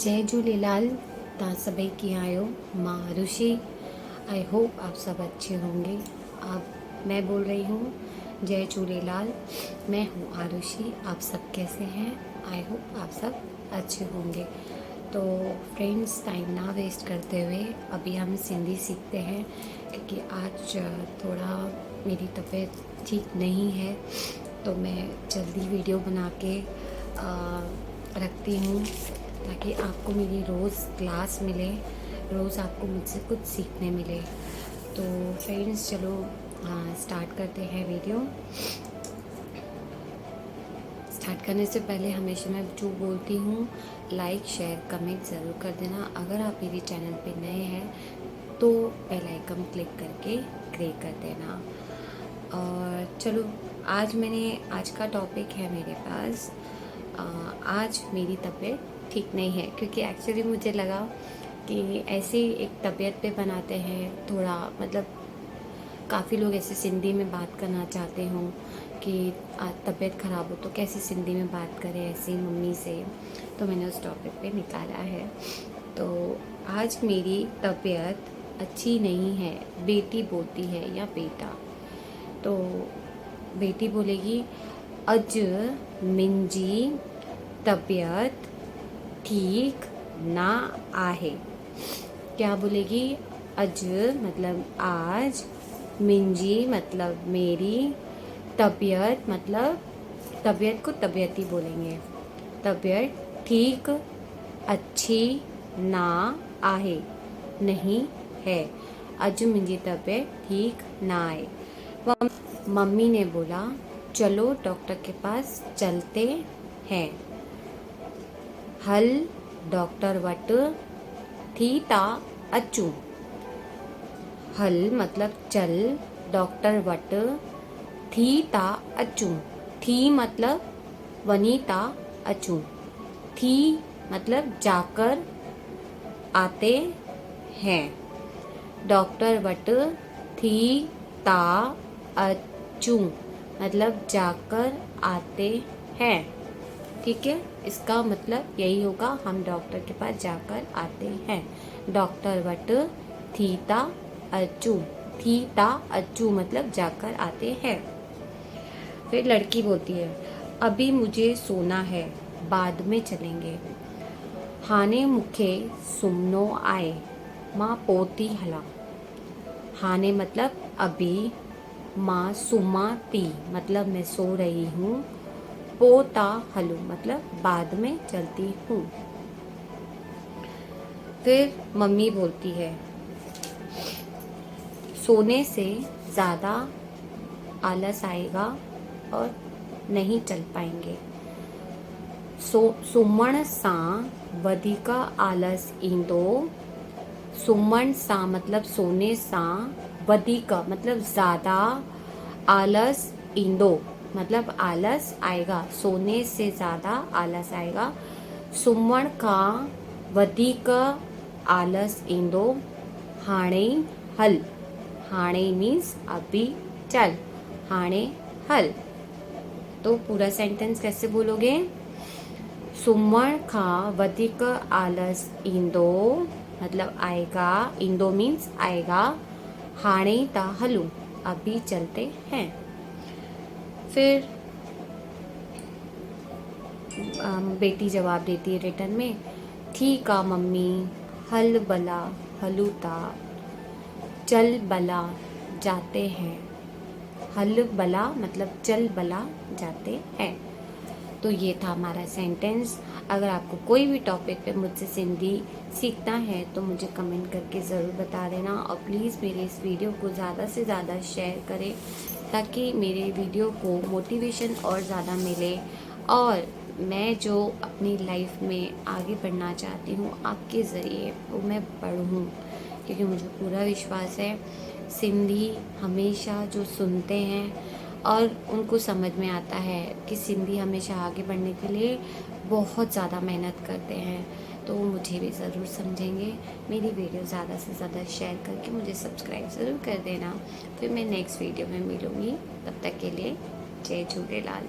जय झूलेलाल। तव्हां सभई कीअं आहियो? मां आरुषि। आई होप आप सब अच्छे होंगे। मैं बोल रही हूँ जय झूलेलाल। मैं हूँ आरुषि। आप सब कैसे हैं? आई होप आप सब अच्छे होंगे। तो फ्रेंड्स, टाइम ना वेस्ट करते हुए अभी हम सिंधी सीखते हैं, क्योंकि आज थोड़ा मेरी तबीयत ठीक नहीं है, तो मैं जल्दी वीडियो बना के रखती हूँ ताकि आपको मेरी रोज़ क्लास मिले, रोज़ आपको मुझसे कुछ सीखने मिले। तो फ्रेंड्स, चलो स्टार्ट करते हैं वीडियो। स्टार्ट करने से पहले हमेशा मैं जो बोलती हूँ, लाइक शेयर कमेंट ज़रूर कर देना। अगर आप मेरे चैनल पे नए हैं तो बेल आइकन क्लिक करके क्लिक कर देना। और चलो, आज का टॉपिक है मेरे पास, आज मेरी तबीयत ठीक नहीं है, क्योंकि एक्चुअली मुझे लगा कि ऐसे एक तबीयत पे बनाते हैं थोड़ा, मतलब काफ़ी लोग ऐसे सिंधी में बात करना चाहते हों कि तबीयत ख़राब हो तो कैसे सिंधी में बात करें ऐसी मम्मी से, तो मैंने उस टॉपिक पे निकाला है। तो आज मेरी तबीयत अच्छी नहीं है, बेटी बोलती है या बेटा। तो बेटी बोलेगी, अज मिंजी तबीयत ठीक ना आहे। क्या बोलेगी? अज मतलब आज, मिंजी मतलब मेरी, तबीयत मतलब तबीयत को तबीयत ही बोलेंगे। तबीयत ठीक, अच्छी ना आहे, नहीं है। अज मिंजी तबीयत ठीक ना आए। मम्मी ने बोला, चलो डॉक्टर के पास चलते हैं। हल डॉक्टर वट थी ता अचूं। हल मतलब चल, डॉक्टर वट थी ता अचूं। थी मतलब वनी ता अचूं। थी मतलब जाकर आते हैं। डॉक्टर वट थी ता अचूं मतलब जाकर आते हैं। ठीक है, इसका मतलब यही होगा, हम डॉक्टर के पास जाकर आते हैं। डॉक्टर वट थीता अचू। थीता अचू मतलब जाकर आते हैं। फिर लड़की बोलती है, अभी मुझे सोना है, बाद में चलेंगे। हाने मुखे सुमनो आए, माँ पोती हला। हाने मतलब अभी, माँ सुमा ती मतलब मैं सो रही हूँ, पोता हलू मतलब बाद में चलती हूँ। फिर मम्मी बोलती है, सोने से ज़्यादा आलस आएगा और नहीं चल पाएंगे। सुमण सा वधिका आलस ईंदो। सुमण सा मतलब सोने सा, वधिका मतलब ज़्यादा, आलस ईंदो मतलब आलस आएगा। सोने से ज़्यादा आलस आएगा। सुमण का वधिक आलस ईंदो। हाणे हल। हाणे मीन्स अभी चल, हाणे हल। तो पूरा सेंटेंस कैसे बोलोगे? सुमण का वधिक आलस ईंदो मतलब आएगा, ईंदो मीन्स आएगा। हाणे ता हलू अभी चलते हैं। फिर बेटी जवाब देती है रिटर्न में, ठीक आ मम्मी, हल बला हलूता, चल बला जाते हैं। हल बला मतलब चल बला जाते हैं। तो ये था हमारा सेंटेंस। अगर आपको कोई भी टॉपिक पे मुझसे सिंधी सीखना है तो मुझे कमेंट करके ज़रूर बता देना, और प्लीज़ मेरे इस वीडियो को ज़्यादा से ज़्यादा शेयर करें ताकि मेरे वीडियो को मोटिवेशन और ज़्यादा मिले, और मैं जो अपनी लाइफ में आगे बढ़ना चाहती हूँ आपके ज़रिए वो मैं बढ़ूँ, क्योंकि मुझे पूरा विश्वास है सिंधी हमेशा जो सुनते हैं और उनको समझ में आता है कि सिंधी हमेशा आगे बढ़ने के लिए बहुत ज़्यादा मेहनत करते हैं, तो वो मुझे भी ज़रूर समझेंगे। मेरी वीडियो ज़्यादा से ज़्यादा शेयर करके मुझे सब्सक्राइब ज़रूर कर देना। फिर मैं नेक्स्ट वीडियो में मिलूँगी, तब तक के लिए जय झूलेलाल।